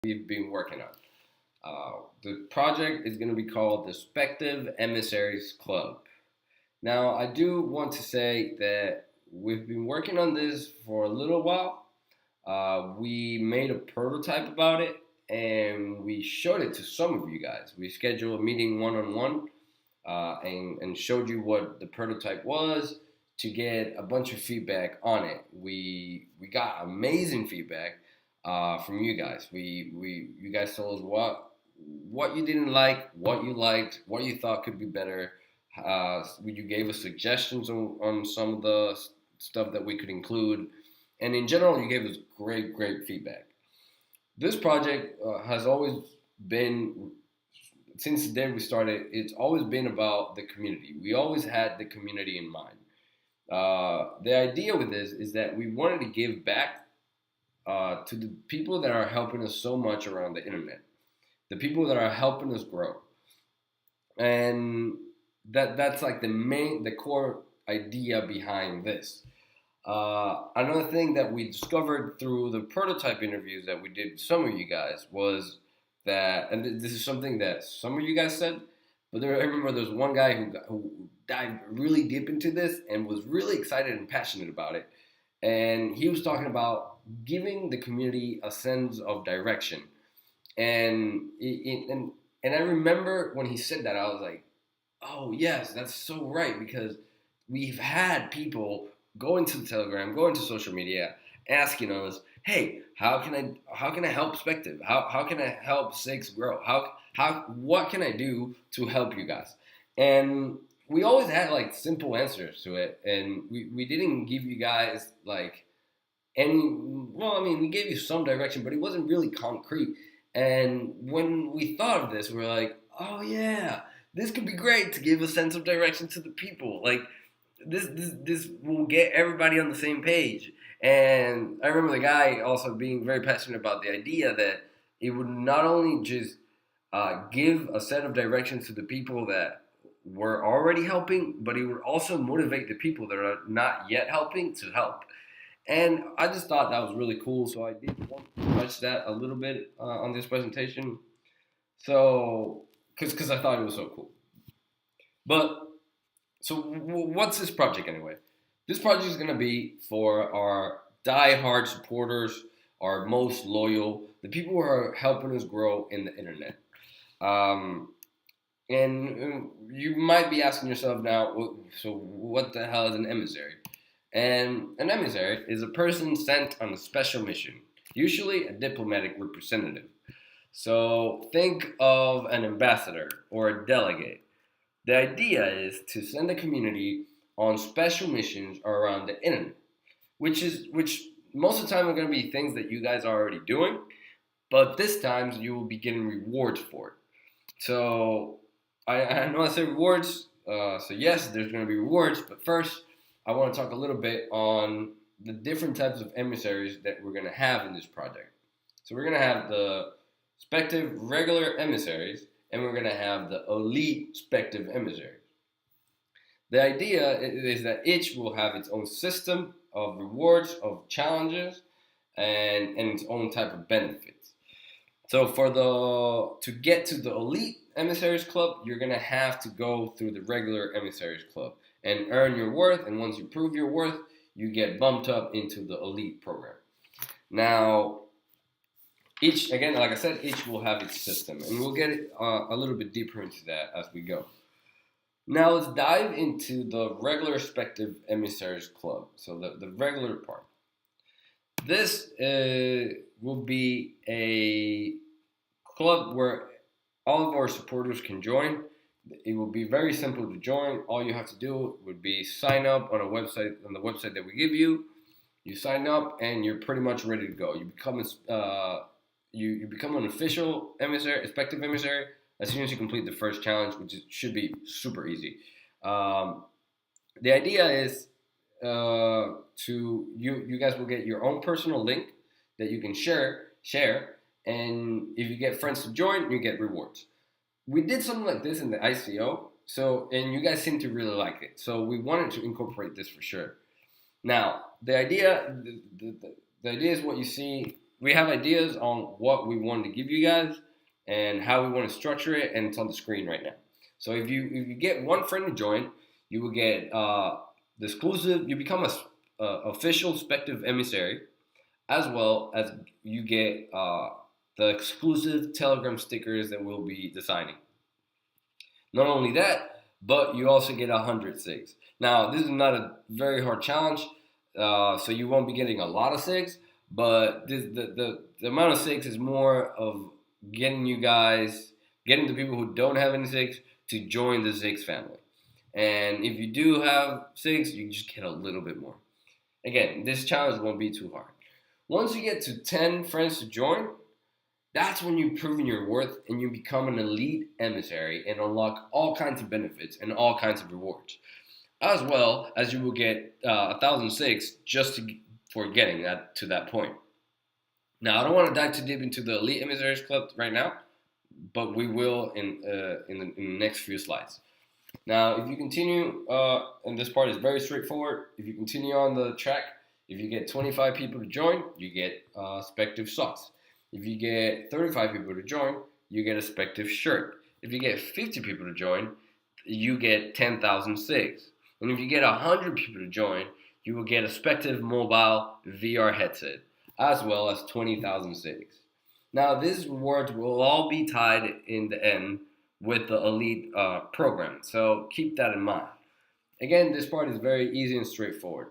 we've been working on. The project is going to be called the Spectiv Emissaries Club. Now, I do want to say that we've been working on this for a little while. We made a prototype about it and we showed it to some of you guys. We scheduled a meeting one on one and showed you what the prototype was to get a bunch of feedback on it. We got amazing feedback from you guys. You guys told us what you didn't like, what you liked, what you thought could be better. You gave us suggestions on some of the stuff that we could include, and in general, you gave us great feedback. This project has always been, since the day we started, it's always been about the community. We always had the community in mind. The idea with this is that we wanted to give back to the people that are helping us so much around the internet, the people that are helping us grow, and that's like the core idea behind this. Another thing that we discovered through the prototype interviews that we did with some of you guys was that, and this is something that some of you guys said, but I remember there was one guy who dived really deep into this and was really excited and passionate about it. And he was talking about giving the community a sense of direction. And I remember when he said that, I was like, oh yes, that's so right, because we've had people go into the Telegram, go into social media, asking us, hey, how can I help Spectiv? How can I help Six grow? What can I do to help you guys? And we always had like simple answers to it, and we didn't give you guys like any, well, I mean, we gave you some direction, but it wasn't really concrete. And when we thought of this, we were like, oh yeah, this could be great to give a sense of direction to the people. Like this will get everybody on the same page. And I remember the guy also being very passionate about the idea that it would not only just give a set of directions to the people that were already helping, but it would also motivate the people that are not yet helping to help. And I just thought that was really cool, so I did want to touch that a little bit on this presentation. So, because I thought it was so cool. But so, what's this project anyway? This project is going to be for our die-hard supporters, our most loyal, the people who are helping us grow in the internet. Um, and you might be asking yourself now, so what the hell is an emissary? And an emissary is a person sent on a special mission, usually a diplomatic representative. So think of an ambassador or a delegate. The idea is to send the community on special missions around the internet, which most of the time are going to be things that you guys are already doing, but this time you will be getting rewards for it. So I know I said rewards, so yes, there's going to be rewards, but first I want to talk a little bit on the different types of emissaries that we're going to have in this project. So we're going to have the Spectiv regular emissaries, and we're going to have the elite Spectiv emissaries. The idea is that each will have its own system of rewards, of challenges, and its own type of benefits. So to get to the elite emissaries club, you're going to have to go through the regular emissaries club and earn your worth, and once you prove your worth, you get bumped up into the elite program. Now, each, again, like I said, each will have its system, and we'll get a little bit deeper into that as we go. Now, let's dive into the regular Spectiv Emissaries Club, so the regular part. This will be a club where all of our supporters can join. It will be very simple to join. All you have to do would be sign up on the website that we give you. You sign up, and you're pretty much ready to go. You become you become an official emissary, Spectiv emissary, as soon as you complete the first challenge, which should be super easy. The idea is you guys will get your own personal link that you can share, and if you get friends to join, you get rewards. We did something like this in the ICO, and you guys seem to really like it, so we wanted to incorporate this for sure. Now, the idea is what you see we have ideas on what we want to give you guys and how we want to structure it, and it's on the screen right now. So if you get one friend to join, you will get the exclusive. You become a official Spectiv emissary, as well as you get the exclusive Telegram stickers that we'll be designing. Not only that, but you also get 100 SIGs. Now, this is not a very hard challenge, so you won't be getting a lot of SIGs, but the amount of SIGs is more of getting you guys, getting the people who don't have any SIGs to join the SIGs family. And if you do have SIGs, you just get a little bit more. Again, this challenge won't be too hard. Once you get to 10 friends to join, that's when you've proven your worth and you become an elite emissary and unlock all kinds of benefits and all kinds of rewards. As well as you will get 1,006 for getting that to that point. Now, I don't want to dive too deep into the Elite Emissaries Club right now, but we will in the next few slides. Now, if you continue, and this part is very straightforward, if you continue on the track, if you get 25 people to join, you get Spectiv socks. If you get 35 people to join, you get a Spectiv shirt. If you get 50 people to join, you get 10,000 SIGs. And if you get 100 people to join, you will get a Spectiv mobile VR headset, as well as 20,000 SIGs. Now, these rewards will all be tied in the end with the Elite program, so keep that in mind. Again, this part is very easy and straightforward.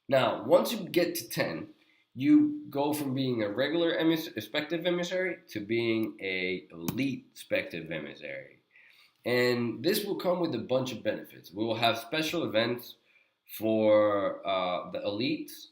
Now, once you get to 10, you go from being a regular Spectiv emissary to being a elite Spectiv emissary. And this will come with a bunch of benefits. We will have special events for the elites,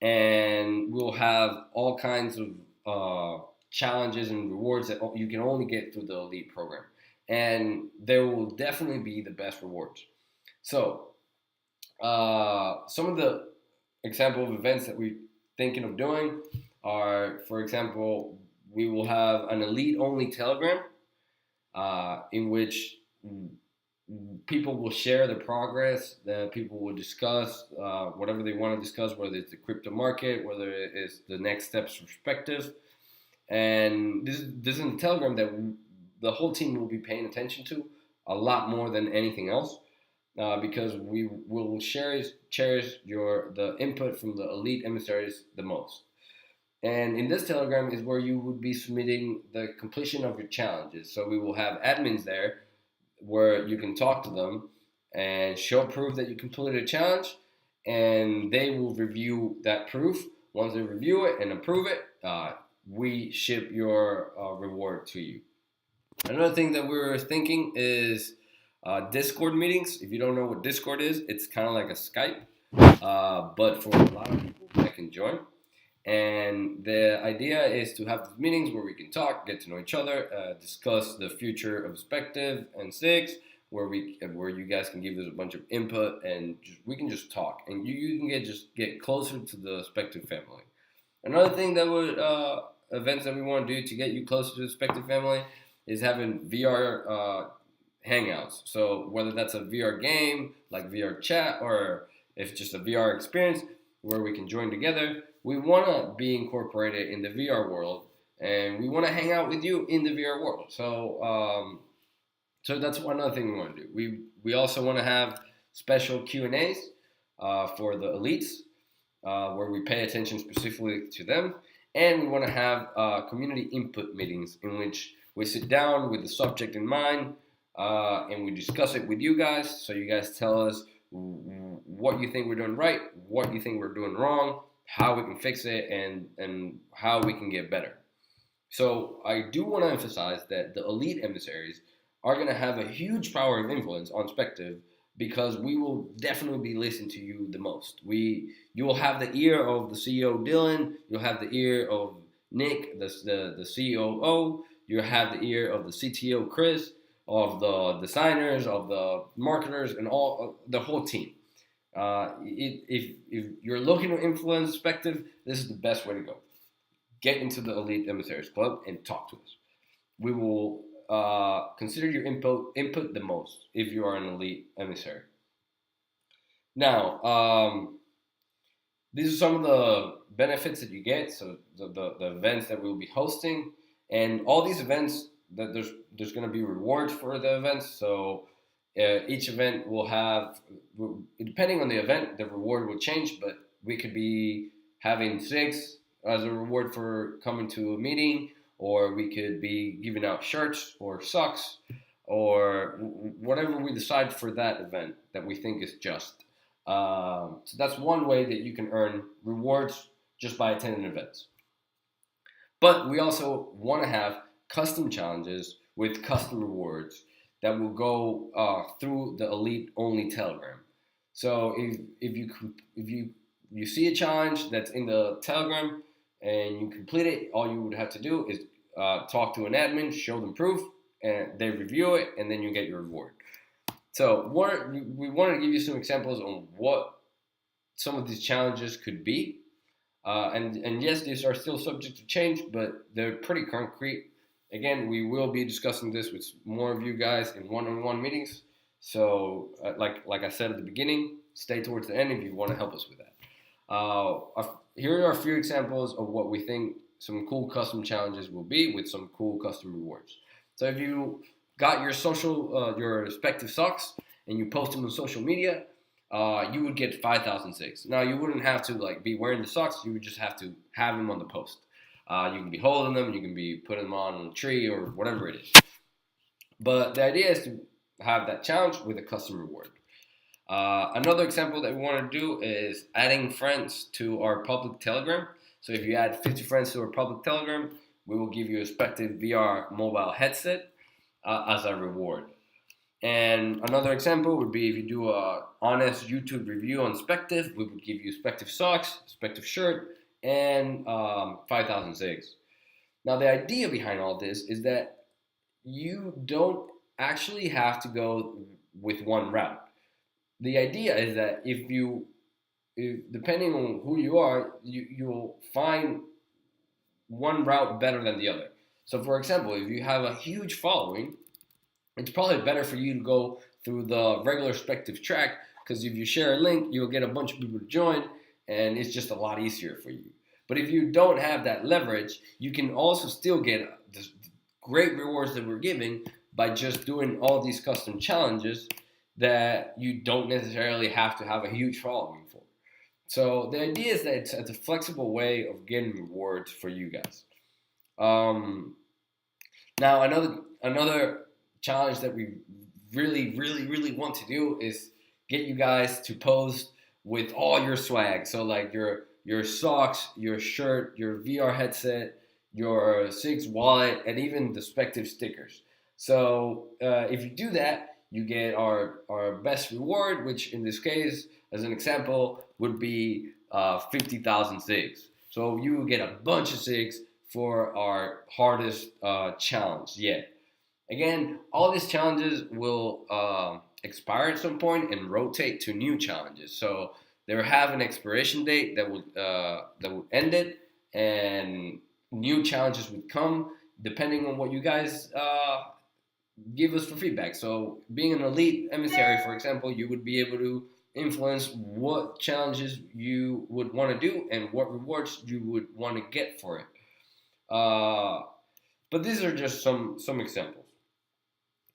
and we'll have all kinds of challenges and rewards that you can only get through the elite program. And there will definitely be the best rewards. So, some of the example of events that we're thinking of doing are, for example, we will have an elite-only Telegram in which people will share the progress, that people will discuss whatever they want to discuss, whether it's the crypto market, whether it's the next steps perspective. And this is a Telegram that the whole team will be paying attention to a lot more than anything else. Because we will cherish the input from the elite emissaries the most. And in this Telegram is where you would be submitting the completion of your challenges. So we will have admins there where you can talk to them and show proof that you completed a challenge, and they will review that proof. Once they review it and approve it, we ship your reward to you. Another thing that we're thinking is Discord meetings. If you don't know what Discord is, it's kind of like a Skype, but for a lot of people that can join. And the idea is to have these meetings where we can talk, get to know each other, discuss the future of Spectiv and SIGs, where you guys can give us a bunch of input, and we can just talk, and you can get closer to the Spectiv family. Another thing that would events that we want to do to get you closer to the Spectiv family is having VR hangouts. So whether that's a VR game like VR chat, or if it's just a VR experience where we can join together, we want to be incorporated in the VR world, and we want to hang out with you in the VR world. So so that's another thing we want to do. We also want to have special Q&As for the elites, where we pay attention specifically to them, and we want to have community input meetings in which we sit down with the subject in mind, and we discuss it with you guys, so you guys tell us what you think we're doing right, what you think we're doing wrong, how we can fix it, and how we can get better. So I do want to emphasize that the elite emissaries are going to have a huge power of influence on Spectiv, because we will definitely be listening to you the most. You will have the ear of the CEO Dylan, you'll have the ear of Nick, the COO, you'll have the ear of the CTO Chris, of the designers, of the marketers, and the whole team. If you're looking to influence Spectiv, this is the best way to go. Get into the Elite Emissaries Club and talk to us. We will consider your input the most if you are an elite emissary. Now, these are some of benefits that you get, so the events that we'll be hosting, and all these events that there's going to be rewards for the events. So each event will have, depending on the event, the reward will change. But we could be having 6 as a reward for coming to a meeting, or we could be giving out shirts or socks or whatever we decide for that event that we think is just. So that's one way that you can earn rewards just by attending events. But we also want to have custom challenges with custom rewards that will go through the elite only Telegram. So if you see a challenge that's in the Telegram and you complete it, all you would have to do is talk to an admin, show them proof, and they review it, and then you get your reward. So we wanted to give you some examples on what some of these challenges could be. And yes, these are still subject to change, but they're pretty concrete. Again, we will be discussing this with more of you guys in one-on-one meetings. So, like I said at the beginning, stay towards the end if you want to help us with that. Here are a few examples of what we think some cool custom challenges will be with some cool custom rewards. So if you got your your Spectiv socks and you post them on social media, you would get 5,006. Now you wouldn't have to be wearing the socks. You would just have to have them on the post. You can be holding them. You can be putting them on a tree or whatever it is. But the idea is to have that challenge with a custom reward. Another example that we want to do is adding friends to our public Telegram. So if you add 50 friends to our public Telegram, we will give you a Spectiv VR mobile headset as a reward. And another example would be if you do a honest YouTube review on Spectiv, we would give you Spectiv socks, Spectiv shirt, and 5,006. Now the idea behind all this is that you don't actually have to go with one route. The idea is that if depending on who you are, you'll find one route better than the other. So for example, if you have a huge following, it's probably better for you to go through the regular Spectiv track, because if you share a link, you'll get a bunch of people to join, and it's just a lot easier for you. But if you don't have that leverage, you can also still get the great rewards that we're giving by just doing all these custom challenges that you don't necessarily have to have a huge following for. So the idea is that it's a flexible way of getting rewards for you guys. Now another challenge that we really want to do is get you guys to post with all your swag. So like your socks, your shirt, your VR headset, your SIGS wallet, and even the Spectiv stickers. So if you do that, you get our best reward, which in this case, as an example, would be 50,000 SIGs. So you will get a bunch of SIGs for our hardest challenge yet. Again, all these challenges will expire at some point and rotate to new challenges. So they will have an expiration date that will end it, and new challenges would come depending on what you guys give us for feedback. So being an elite emissary, for example, you would be able to influence what challenges you would want to do and what rewards you would want to get for it. But these are just some examples.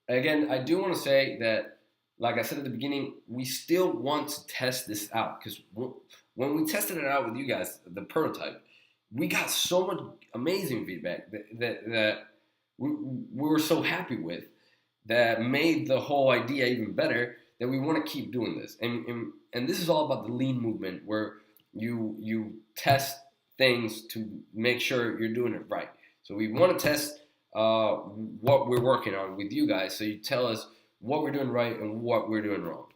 Again, I do want to say that, like I said at the beginning, we still want to test this out, because when we tested it out with you guys, the prototype, we got so much amazing feedback that we were so happy with, that made the whole idea even better, that we want to keep doing this. And this is all about the lean movement, where you test things to make sure you're doing it right. So we want to test what we're working on with you guys, so you tell us what we're doing right and what we're doing wrong,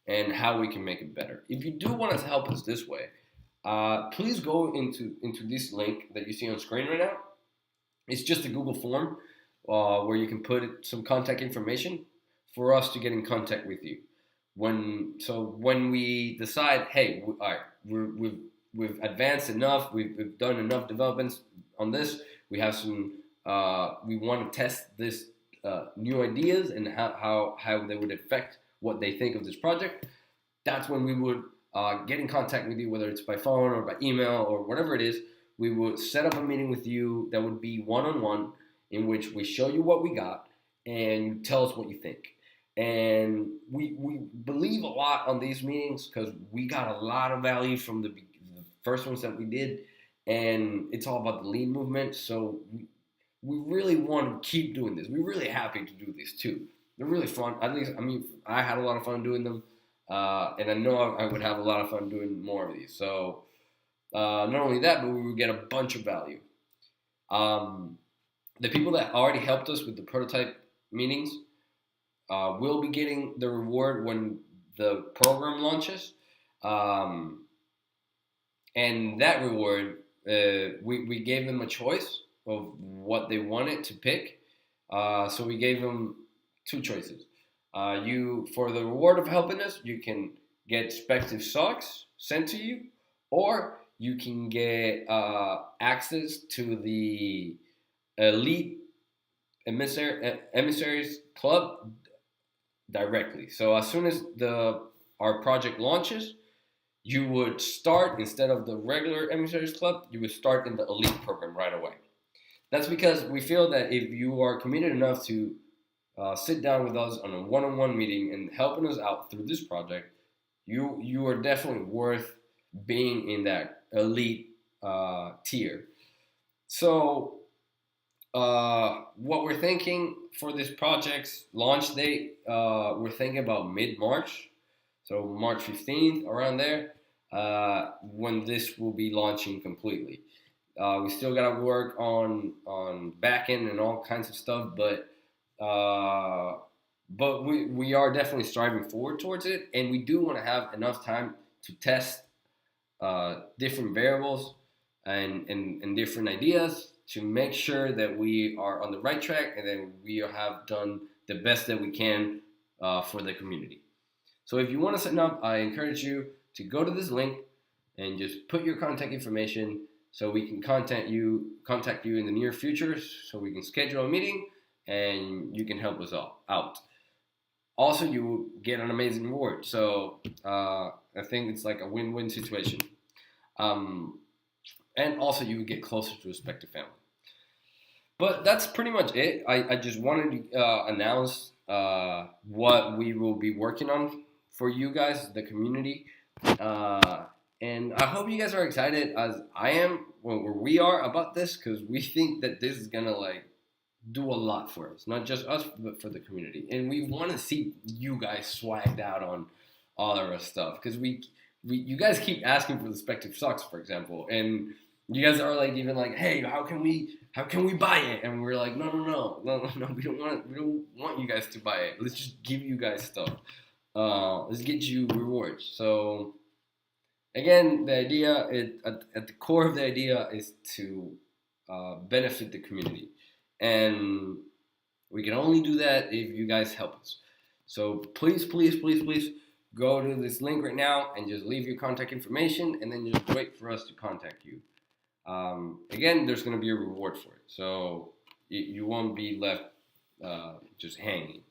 and how we can make it better. If you do want to help us this way, please go into this link that you see on screen right now. It's just a Google form where you can put some contact information for us to get in contact with you. When we decide, hey, all right, we've advanced enough, we've done enough developments on this, we have some, we want to test this new ideas and how they would affect what they think of this project, that's when we would get in contact with you, whether it's by phone or by email or whatever it is. We will set up a meeting with you that would be one-on-one, in which we show you what we got and you tell us what you think. And we believe a lot on these meetings because we got a lot of value from the first ones that we did, and it's all about the lean movement. So we really want to keep doing this. We're really happy to do these too. They're really fun. At least, I mean, I had a lot of fun doing them, and I know I would have a lot of fun doing more of these. So not only that, but we would get a bunch of value. Um, the people that already helped us with the prototype meetings will be getting the reward when the program launches. Um, and that reward, we gave them a choice of what they wanted to pick. So we gave them two choices. You, for the reward of helping us, you can get Spectiv socks sent to you, or you can get access to the elite emissaries club directly. So as soon as our project launches, you would start, instead of the regular emissaries club, you would start in the elite program right away. That's because we feel that if you are committed enough to sit down with us on a one-on-one meeting and helping us out through this project, you are definitely worth being in that elite tier. So what we're thinking for this project's launch date, we're thinking about mid-March, so March 15th, around there, when this will be launching completely. We still gotta work on back end and all kinds of stuff, but we are definitely striving forward towards it, and we do want to have enough time to test different variables and different ideas to make sure that we are on the right track and that we have done the best that we can for the community. So if you want to sign up, I encourage you to go to this link and just put your contact information so we can contact you in the near future, so we can schedule a meeting and you can help us all out. Also, you get an amazing reward. So I think it's like a win-win situation. And also, you would get closer to a Spectiv family. But that's pretty much it. I just wanted to announce what we will be working on for you guys, the community. And I hope you guys are excited as I am, or we are, about this, because we think that this is going to like do a lot for us, not just us, but for the community. And we want to see you guys swagged out on all of our stuff, because you guys keep asking for the Spectiv socks, for example, and you guys are like even like, hey, how can we buy it? And we're like, no, we don't want you guys to buy it. Let's just give you guys stuff. Let's get you rewards. So again, the idea at the core of the idea is to benefit the community. And we can only do that if you guys help us. So please go to this link right now and just leave your contact information, and then just wait for us to contact you. Again, there's going to be a reward for it, so you won't be left just hanging.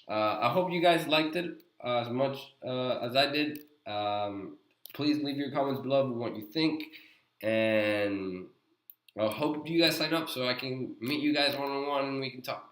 I hope you guys liked it as much as I did. Please leave your comments below of what you think, and I hope you guys sign up so I can meet you guys one-on-one and we can talk.